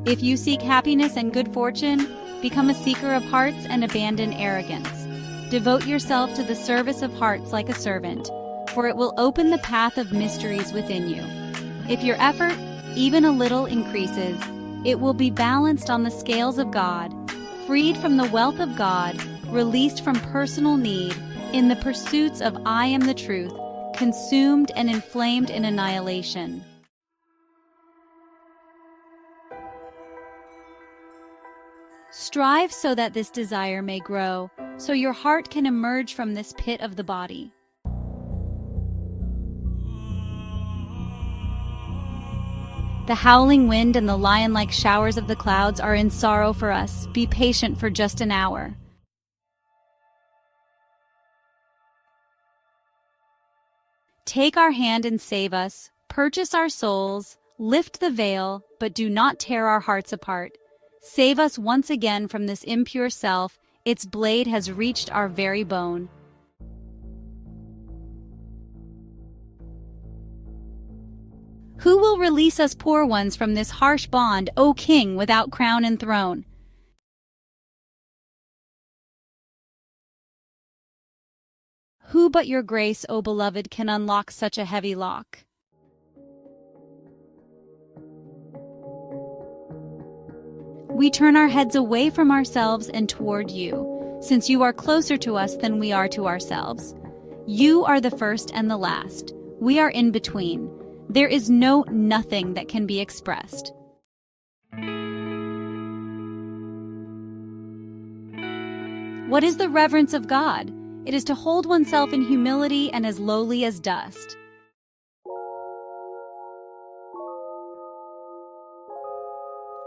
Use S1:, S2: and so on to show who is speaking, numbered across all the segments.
S1: If you seek happiness and good fortune, become a seeker of hearts and abandon arrogance. Devote yourself to the service of hearts like a servant, for it will open the path of mysteries within you. If your effort, even a little, increases, it will be balanced on the scales of God, freed from the wealth of God, released from personal need, in the pursuits of I am the truth, consumed and inflamed in annihilation. Strive so that this desire may grow, so your heart can emerge from this pit of the body. The howling wind and the lion-like showers of the clouds are in sorrow for us. Be patient for just an hour. Take our hand and save us. Purchase our souls. Lift the veil, but do not tear our hearts apart. Save us once again from this impure self. Its blade has reached our very bone. Who will release us poor ones from this harsh bond, O King without crown and throne? Who but your grace, O beloved, can unlock such a heavy lock? We turn our heads away from ourselves and toward you, since you are closer to us than we are to ourselves. You are the first and the last. We are in between. There is no nothing that can be expressed. What is the reverence of God? It is to hold oneself in humility and as lowly as dust.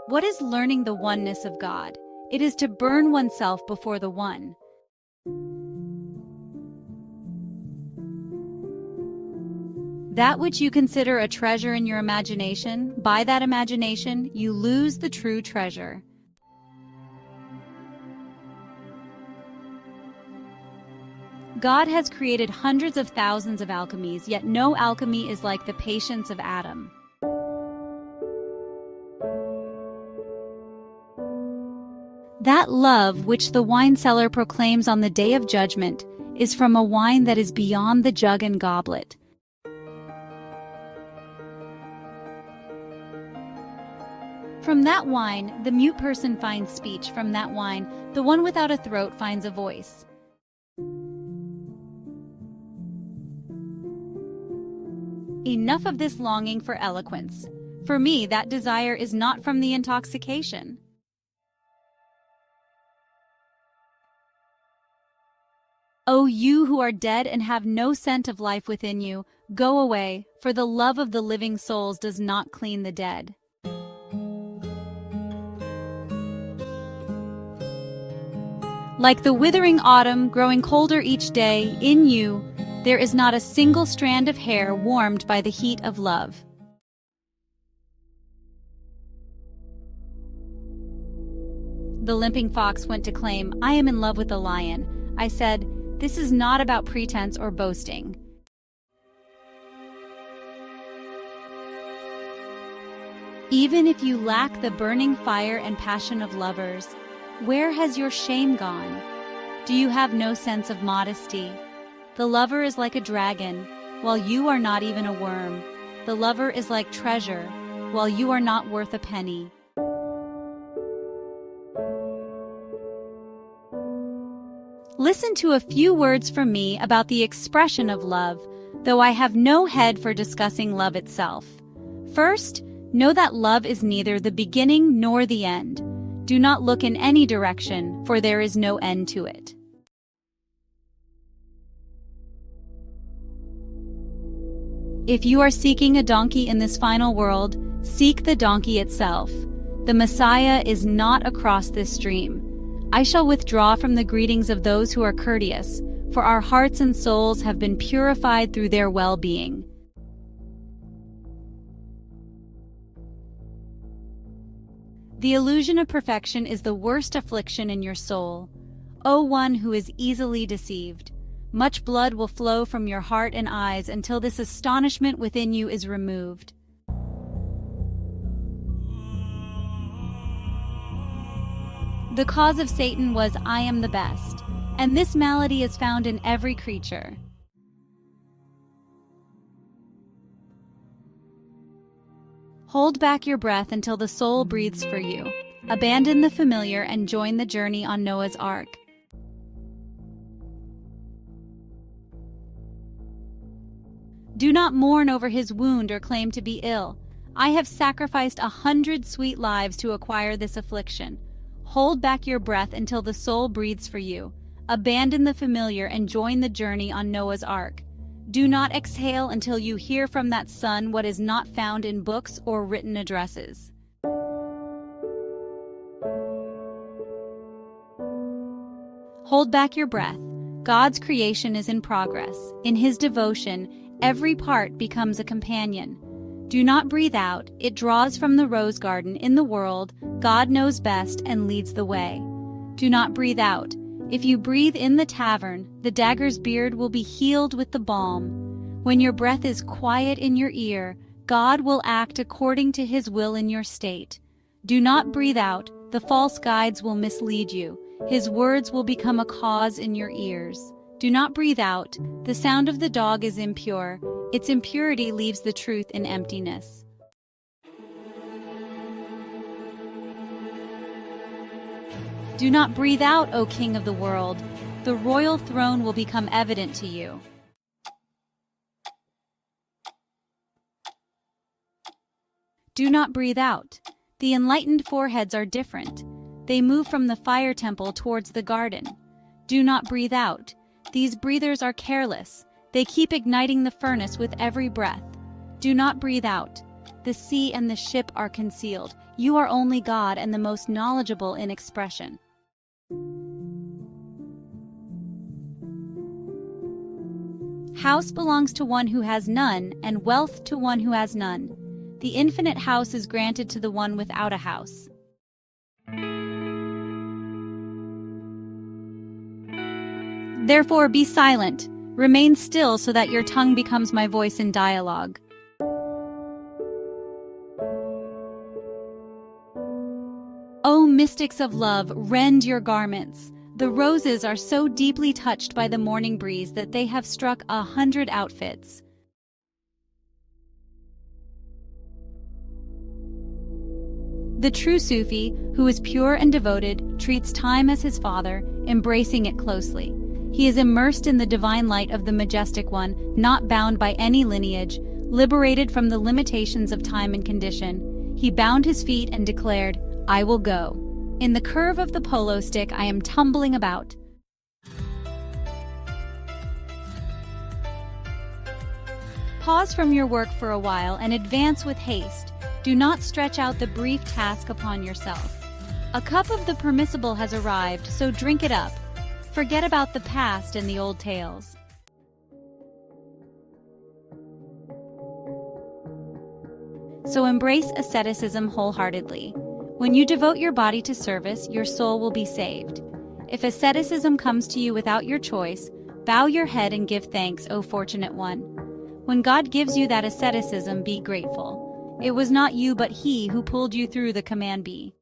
S1: What is learning the oneness of God? It is to burn oneself before the One. That which you consider a treasure in your imagination, by that imagination, you lose the true treasure. God has created hundreds of thousands of alchemies, yet no alchemy is like the patience of Adam. That love which the wine seller proclaims on the day of judgment is from a wine that is beyond the jug and goblet. From that wine, the mute person finds speech. From that wine, the one without a throat finds a voice. Enough of this longing for eloquence. For me, that desire is not from the intoxication. O you who are dead and have no scent of life within you, go away, for the love of the living souls does not clean the dead. Like the withering autumn, growing colder each day, in you, there is not a single strand of hair warmed by the heat of love. The limping fox went to claim, I am in love with the lion. I said, this is not about pretense or boasting. Even if you lack the burning fire and passion of lovers, where has your shame gone? Do you have no sense of modesty? The lover is like a dragon, while you are not even a worm. The lover is like treasure, while you are not worth a penny. Listen to a few words from me about the expression of love, though I have no head for discussing love itself. First, know that love is neither the beginning nor the end. Do not look in any direction, for there is no end to it. If you are seeking a donkey in this final world, seek the donkey itself. The Messiah is not across this stream. I shall withdraw from the greetings of those who are courteous, for our hearts and souls have been purified through their well-being. The illusion of perfection is the worst affliction in your soul. O one who is easily deceived, much blood will flow from your heart and eyes until this astonishment within you is removed. The cause of Satan was, "I am the best," and this malady is found in every creature. Hold back your breath until the soul breathes for you. Abandon the familiar and join the journey on Noah's Ark. Do not mourn over his wound or claim to be ill. I have sacrificed 100 sweet lives to acquire this affliction. Hold back your breath until the soul breathes for you. Abandon the familiar and join the journey on Noah's Ark. Do not exhale until you hear from that sun what is not found in books or written addresses. Hold back your breath. God's creation is in progress. In his devotion, every part becomes a companion. Do not breathe out. It draws from the rose garden in the world. God knows best and leads the way. Do not breathe out. If you breathe in the tavern, the dagger's beard will be healed with the balm. When your breath is quiet in your ear, God will act according to his will in your state. Do not breathe out. The false guides will mislead you. His words will become a cause in your ears. Do not breathe out. The sound of the dog is impure. Its impurity leaves the truth in emptiness. Do not breathe out, O King of the world. The royal throne will become evident to you. Do not breathe out. The enlightened foreheads are different. They move from the fire temple towards the garden. Do not breathe out. These breathers are careless. They keep igniting the furnace with every breath. Do not breathe out. The sea and the ship are concealed. You are only God and the most knowledgeable in expression. House belongs to one who has none, and wealth to one who has none. The infinite house is granted to the one without a house. Therefore, be silent. Remain still so that your tongue becomes my voice in dialogue. O mystics of love, rend your garments. The roses are so deeply touched by the morning breeze that they have struck 100 outfits. The true Sufi, who is pure and devoted, treats time as his father, embracing it closely. He is immersed in the divine light of the majestic one, not bound by any lineage, liberated from the limitations of time and condition. He bound his feet and declared, "I will go. In the curve of the polo stick I am tumbling about." Pause from your work for a while and advance with haste. Do not stretch out the brief task upon yourself. A cup of the permissible has arrived, so drink it up. Forget about the past and the old tales. So embrace asceticism wholeheartedly. When you devote your body to service, your soul will be saved. If asceticism comes to you without your choice, bow your head and give thanks, O fortunate one. When God gives you that asceticism, be grateful. It was not you but He who pulled you through the command be.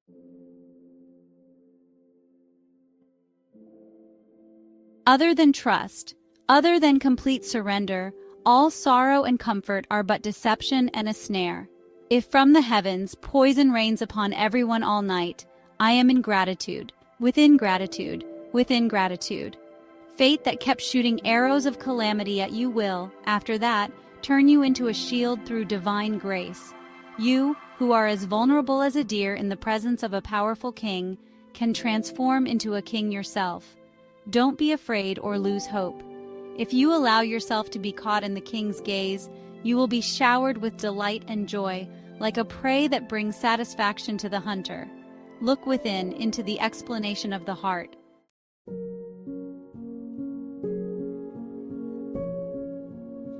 S1: Other than trust, other than complete surrender, all sorrow and comfort are but deception and a snare. If from the heavens poison rains upon everyone all night, I am in gratitude, within gratitude, within gratitude. Fate that kept shooting arrows of calamity at you will, after that, turn you into a shield through divine grace. You, who are as vulnerable as a deer in the presence of a powerful king, can transform into a king yourself. Don't be afraid or lose hope. If you allow yourself to be caught in the king's gaze, you will be showered with delight and joy, like a prey that brings satisfaction to the hunter. Look within into the explanation of the heart.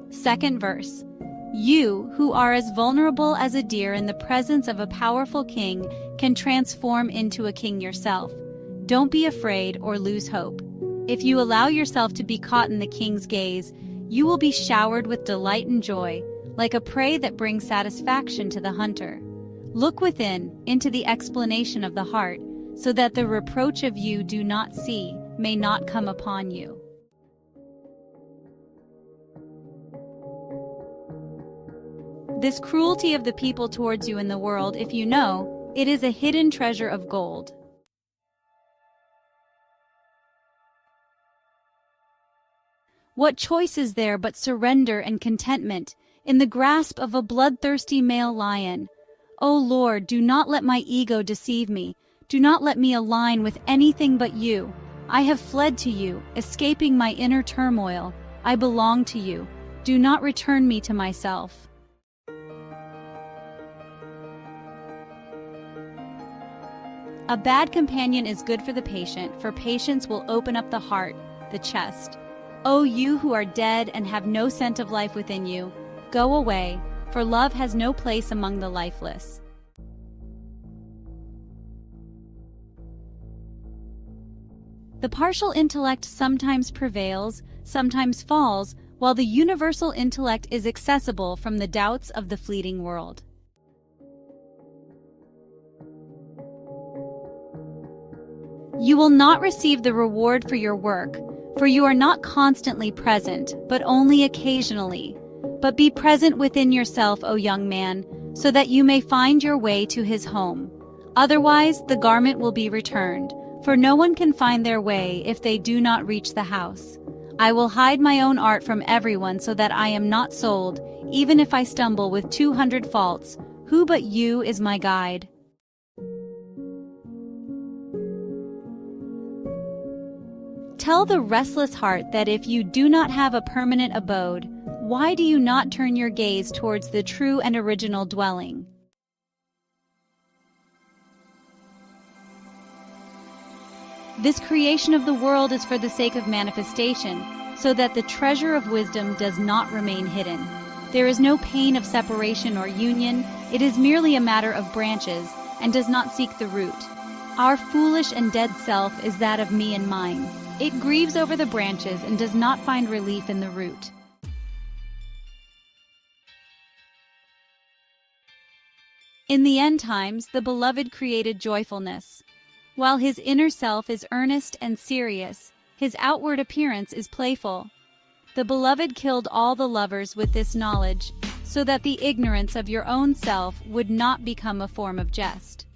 S1: Second verse. You, who are as vulnerable as a deer in the presence of a powerful king, can transform into a king yourself. Don't be afraid or lose hope. If you allow yourself to be caught in the king's gaze, you will be showered with delight and joy, like a prey that brings satisfaction to the hunter. Look within, into the explanation of the heart, so that the reproach of you do not see may not come upon you. This cruelty of the people towards you in the world, if you know, it is a hidden treasure of gold. What choice is there but surrender and contentment in the grasp of a bloodthirsty male lion? O Lord, do not let my ego deceive me. Do not let me align with anything but you. I have fled to you, escaping my inner turmoil. I belong to you. Do not return me to myself. A bad companion is good for the patient, for patience will open up the heart, the chest. O you who are dead and have no scent of life within you, go away, for love has no place among the lifeless. The partial intellect sometimes prevails, sometimes falls, while the universal intellect is accessible from the doubts of the fleeting world. You will not receive the reward for your work, for you are not constantly present, but only occasionally. But be present within yourself, O young man, so that you may find your way to his home. Otherwise, the garment will be returned, for no one can find their way if they do not reach the house. I will hide my own art from everyone so that I am not sold, even if I stumble with 200 faults. Who but you is my guide? Tell the restless heart that if you do not have a permanent abode, why do you not turn your gaze towards the true and original dwelling? This creation of the world is for the sake of manifestation, so that the treasure of wisdom does not remain hidden. There is no pain of separation or union, it is merely a matter of branches, and does not seek the root. Our foolish and dead self is that of me and mine. It grieves over the branches and does not find relief in the root. In the end times, the Beloved created joyfulness. While his inner self is earnest and serious, his outward appearance is playful. The Beloved killed all the lovers with this knowledge, so that the ignorance of your own self would not become a form of jest.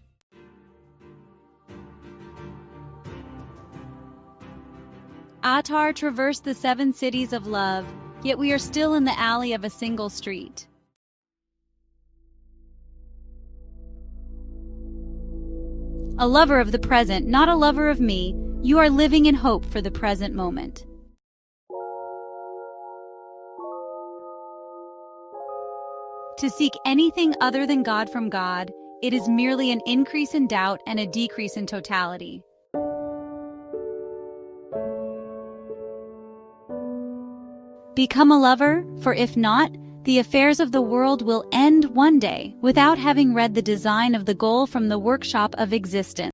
S1: Attar traversed the 7 cities of love, yet we are still in the alley of a single street. A lover of the present, not a lover of me, you are living in hope for the present moment. To seek anything other than God from God, it is merely an increase in doubt and a decrease in totality. Become a lover, for if not, the affairs of the world will end one day without having read the design of the goal from the workshop of existence.